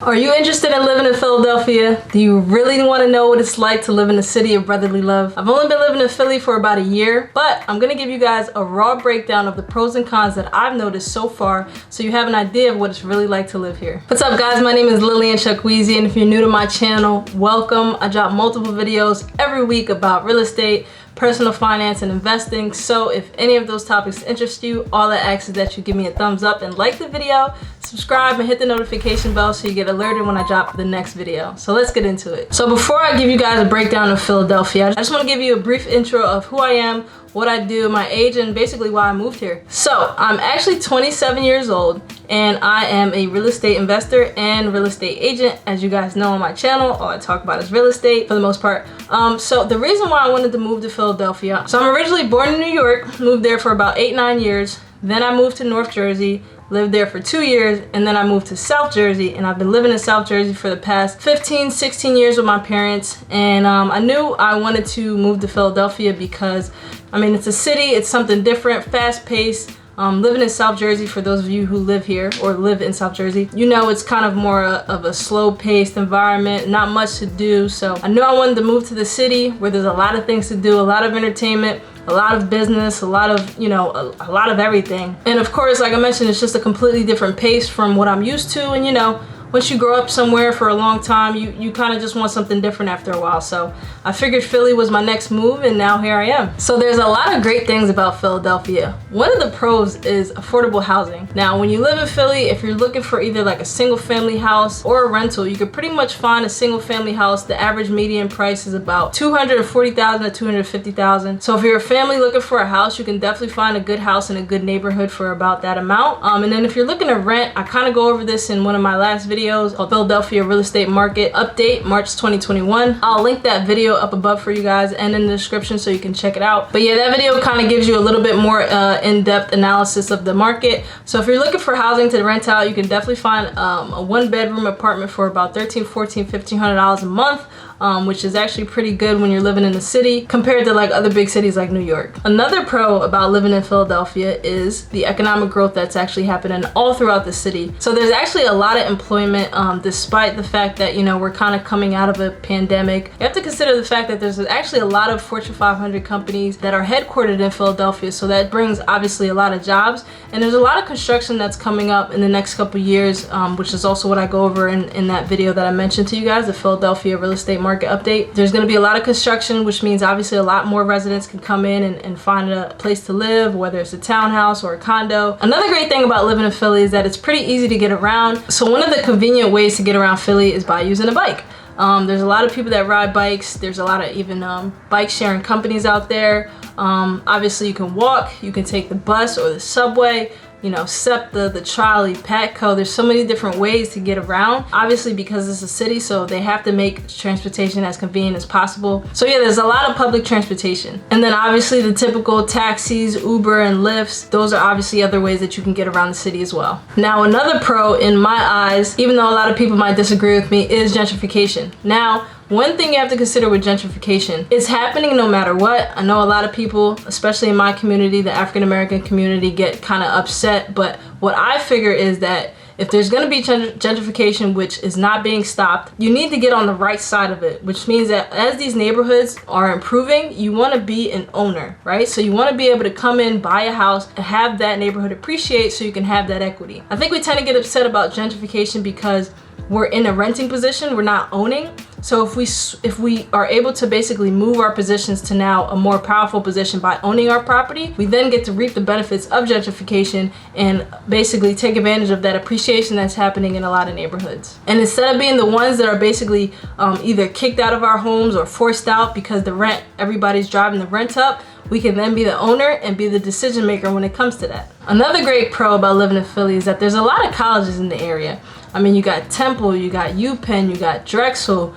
Are you interested in living in Philadelphia? Do you really want to know what it's like to live in a city of brotherly love? I've only been living in Philly for about a year, but I'm going to give you guys a raw breakdown of the pros and cons that I've noticed so far so you have an idea of what it's really like to live here. What's up guys, my name is Lillian Chukwueze, and if you're new to my channel, welcome. I drop multiple videos every week about real estate, personal finance, and investing. So if any of those topics interest you, all I ask is that you give me a thumbs up and like the video, subscribe, and hit the notification bell so you get alerted when I drop the next video. So let's get into it. So before I give you guys a breakdown of Philadelphia, I just want to give you a brief intro of who I am, what I do, my age, and basically why I moved here. So I'm actually 27 years old, and I am a real estate investor and real estate agent. As you guys know on my channel, all I talk about is real estate for the most part. So the reason why I wanted to move to Philadelphia, so I'm originally born in New York, moved there for about 8-9 years. Then I moved to North Jersey, lived there for 2 years, and then I moved to South Jersey, and I've been living in South Jersey for the past 15-16 years with my parents. And I knew I wanted to move to Philadelphia because, I mean, it's a city, it's something different, fast-paced. Living in South Jersey, for those of you who live here or live in South Jersey, you know it's kind of more of a slow-paced environment, not much to do. So I knew I wanted to move to the city where there's a lot of things to do, a lot of entertainment, a lot of business, a lot of, you know, a lot of everything. And of course, like I mentioned, it's just a completely different pace from what I'm used to. And you know, once you grow up somewhere for a long time, you kind of just want something different after a while. So I figured Philly was my next move, and now here I am. So there's a lot of great things about Philadelphia. One of the pros is affordable housing. Now, when you live in Philly, if you're looking for either like a single family house or a rental, you could pretty much find a single family house. The average median price is about $240,000 to $250,000. So if you're a family looking for a house, you can definitely find a good house in a good neighborhood for about that amount. And then if you're looking to rent, I kind of go over this in one of my last videos called Philadelphia Real Estate Market Update, March 2021. I'll link that video up above for you guys and in the description so you can check it out. But yeah, that video kind of gives you a little bit more in-depth analysis of the market. So if you're looking for housing to rent out, you can definitely find a one-bedroom apartment for about $1,300, $1,400, $1,500 a month. Which is actually pretty good when you're living in the city compared to like other big cities like New York. Another pro about living in Philadelphia is the economic growth that's actually happening all throughout the city. So there's actually a lot of employment despite the fact that, you know, we're kind of coming out of a pandemic. You have to consider the fact that there's actually a lot of Fortune 500 companies that are headquartered in Philadelphia. So that brings obviously a lot of jobs, and there's a lot of construction that's coming up in the next couple years, which is also what I go over in that video that I mentioned to you guys, the Philadelphia Real Estate Market Update. There's going to be a lot of construction, which means obviously a lot more residents can come in and find a place to live, whether it's a townhouse or a condo. Another great thing about living in Philly is that it's pretty easy to get around. So one of the convenient ways to get around Philly is by using a bike. There's a lot of people that ride bikes. There's a lot of even bike sharing companies out there. Obviously you can walk, you can take the bus or the subway, you know, SEPTA, the trolley, Patco. There's so many different ways to get around. Obviously, because it's a city, so they have to make transportation as convenient as possible. So yeah, there's a lot of public transportation. And then obviously the typical taxis, Uber, and Lyfts. Those are obviously other ways that you can get around the city as well. Now, another pro in my eyes, even though a lot of people might disagree with me, is gentrification. Now, one thing you have to consider with gentrification, it's happening no matter what. I know a lot of people, especially in my community, the African American community, get kind of upset, but what I figure is that if there's going to be gentrification, which is not being stopped, you need to get on the right side of it, which means that as these neighborhoods are improving, you want to be an owner, right? So you want to be able to come in, buy a house, and have that neighborhood appreciate so you can have that equity. I think we tend to get upset about gentrification because we're in a renting position, we're not owning. So if we are able to basically move our positions to now a more powerful position by owning our property, we then get to reap the benefits of gentrification and basically take advantage of that appreciation that's happening in a lot of neighborhoods. And instead of being the ones that are basically either kicked out of our homes or forced out because everybody's driving the rent up, we can then be the owner and be the decision maker when it comes to that. Another great pro about living in Philly is that there's a lot of colleges in the area. I mean, you got Temple, you got UPenn, you got Drexel,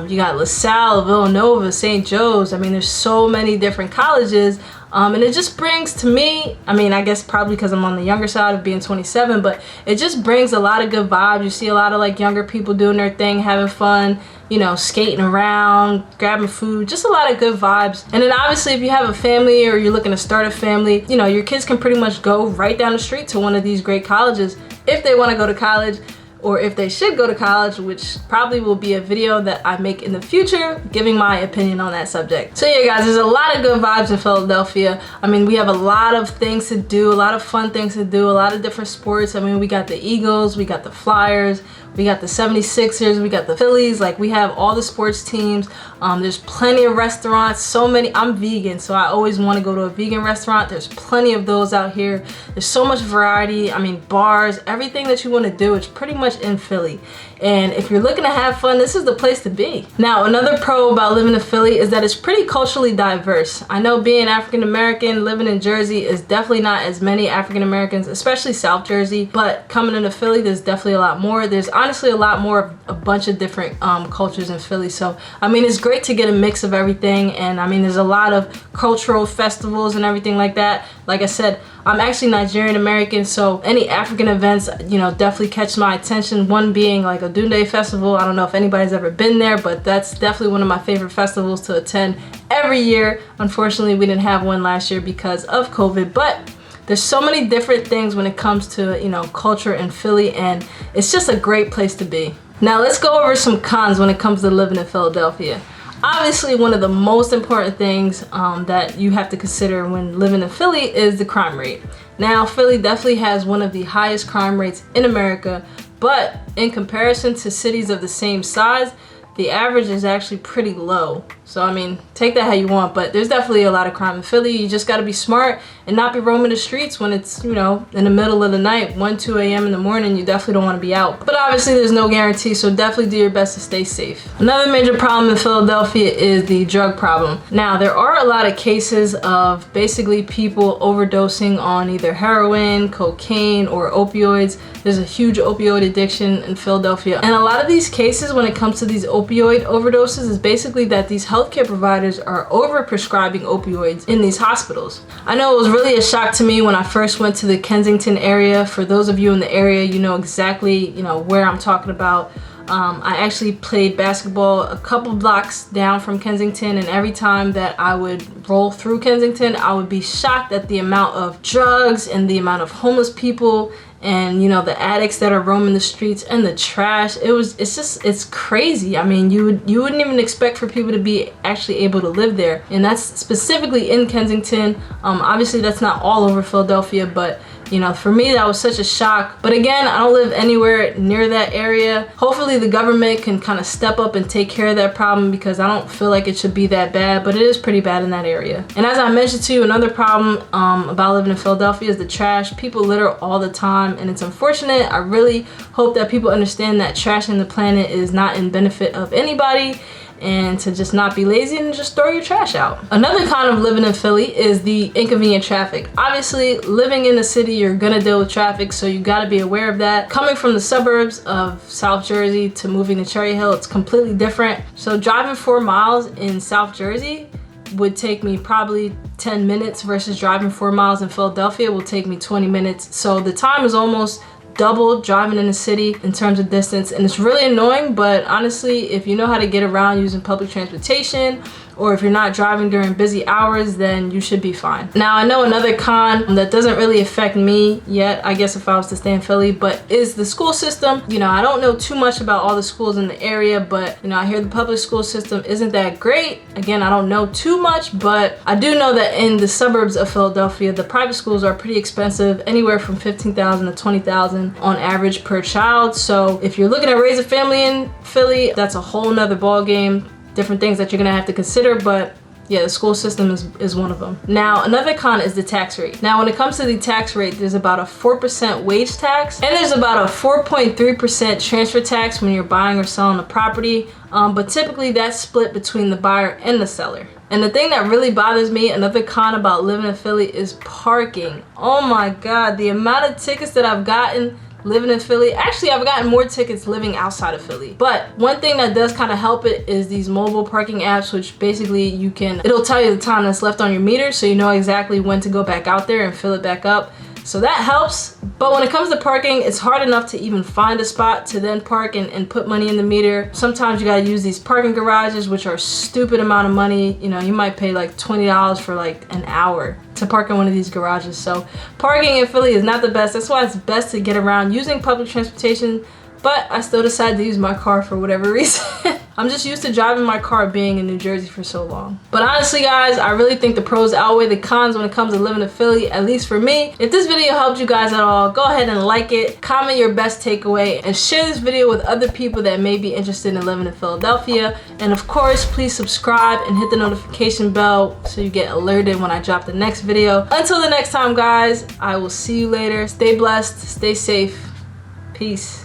you got LaSalle, Villanova, St. Joe's. I mean, there's so many different colleges. And it just brings to me, I mean, I guess probably because I'm on the younger side of being 27, but it just brings a lot of good vibes. You see a lot of like younger people doing their thing, having fun, you know, skating around, grabbing food, just a lot of good vibes. And then obviously if you have a family or you're looking to start a family, you know, your kids can pretty much go right down the street to one of these great colleges if they want to go to college. or if they should go to college, which probably will be a video that I make in the future, giving my opinion on that subject. So yeah, guys, there's a lot of good vibes in Philadelphia. I mean, we have a lot of things to do, a lot of fun things to do, a lot of different sports. I mean, we got the Eagles, we got the Flyers, we got the 76ers, we got the Phillies. Like, we have all the sports teams. There's plenty of restaurants, so many. I'm vegan, so I always want to go to a vegan restaurant. There's plenty of those out here. There's so much variety. I mean, bars, everything that you want to do, it's pretty much in Philly. And if you're looking to have fun, this is the place to be. Now, another pro about living in Philly is that it's pretty culturally diverse. I know being African American, living in Jersey is definitely not as many African Americans, especially South Jersey, but coming into Philly, there's definitely a lot more. There's honestly a lot more of a bunch of different cultures in Philly. So, I mean, it's great to get a mix of everything. And I mean, there's a lot of cultural festivals and everything like that. Like I said, I'm actually Nigerian American, so any African events, you know, definitely catch my attention. One being like a Dunde festival. I don't know if anybody's ever been there, but that's definitely one of my favorite festivals to attend every year. Unfortunately, we didn't have one last year because of COVID, but there's so many different things when it comes to, you know, culture in Philly, and it's just a great place to be. Now let's go over some cons when it comes to living in Philadelphia. Obviously, one of the most important things that you have to consider when living in Philly is the crime rate. Now, Philly definitely has one of the highest crime rates in America, but in comparison to cities of the same size, the average is actually pretty low. So, I mean, take that how you want, but there's definitely a lot of crime in Philly. You just got to be smart and not be roaming the streets when it's, you know, in the middle of the night, 1, 2 a.m. in the morning. You definitely don't want to be out. But obviously, there's no guarantee, so definitely do your best to stay safe. Another major problem in Philadelphia is the drug problem. Now, there are a lot of cases of basically people overdosing on either heroin, cocaine, or opioids. There's a huge opioid addiction in Philadelphia. And a lot of these cases, when it comes to these opioid overdoses, is basically that these healthcare providers are over-prescribing opioids in these hospitals. I know it was really a shock to me when I first went to the Kensington area. For those of you in the area, you know exactly, you know, where I'm talking about. I actually played basketball a couple blocks down from Kensington, and every time that I would roll through Kensington, I would be shocked at the amount of drugs and the amount of homeless people and, you know, the addicts that are roaming the streets and the trash. It's crazy. I mean, you wouldn't even expect for people to be actually able to live there. And that's specifically in Kensington. Obviously that's not all over Philadelphia, but you know, for me, that was such a shock. But again, I don't live anywhere near that area. Hopefully the government can kind of step up and take care of that problem, because I don't feel like it should be that bad, but it is pretty bad in that area. And as I mentioned to you, another problem about living in Philadelphia is the trash. People litter all the time, and it's unfortunate. I really hope that people understand that trashing the planet is not in benefit of anybody, and to just not be lazy and just throw your trash out. Another con of living in Philly is the inconvenient traffic. Obviously, living in the city, you're gonna deal with traffic, so you gotta be aware of that. Coming from the suburbs of South Jersey to moving to Cherry Hill, it's completely different. So driving 4 miles in South Jersey would take me probably 10 minutes versus driving 4 miles in Philadelphia will take me 20 minutes. So the time is almost double driving in the city in terms of distance, and it's really annoying. But honestly, if you know how to get around using public transportation, or if you're not driving during busy hours, then you should be fine. Now, I know another con that doesn't really affect me yet, I guess if I was to stay in Philly, but is the school system. You know, I don't know too much about all the schools in the area, but you know, I hear the public school system isn't that great. Again, I don't know too much, but I do know that in the suburbs of Philadelphia, the private schools are pretty expensive, anywhere from $15,000 to $20,000 on average per child. So if you're looking to raise a family in Philly, that's a whole nother ball game. Different things that you're gonna have to consider, but yeah, the school system is one of them. Now, another con is the tax rate. Now, when it comes to the tax rate, there's about a 4% wage tax, and there's about a 4.3% transfer tax when you're buying or selling a property. But typically that's split between the buyer and the seller. And the thing that really bothers me, another con about living in Philly, is parking. Oh my God, the amount of tickets that I've gotten living in Philly. Actually, I've gotten more tickets living outside of Philly. But one thing that does kind of help it is these mobile parking apps, which basically it'll tell you the time that's left on your meter, so you know exactly when to go back out there and fill it back up. So that helps. But when it comes to parking, it's hard enough to even find a spot to then park and put money in the meter. Sometimes you gotta use these parking garages, which are a stupid amount of money. You know, you might pay like $20 for like an hour to park in one of these garages. So parking in Philly is not the best. That's why it's best to get around using public transportation. but I still decided to use my car for whatever reason. I'm just used to driving my car being in New Jersey for so long. But honestly guys, I really think the pros outweigh the cons when it comes to living in Philly, at least for me. If this video helped you guys at all, go ahead and like it, comment your best takeaway, and share this video with other people that may be interested in living in Philadelphia. And of course, please subscribe and hit the notification bell so you get alerted when I drop the next video. Until the next time guys, I will see you later. Stay blessed, stay safe, peace.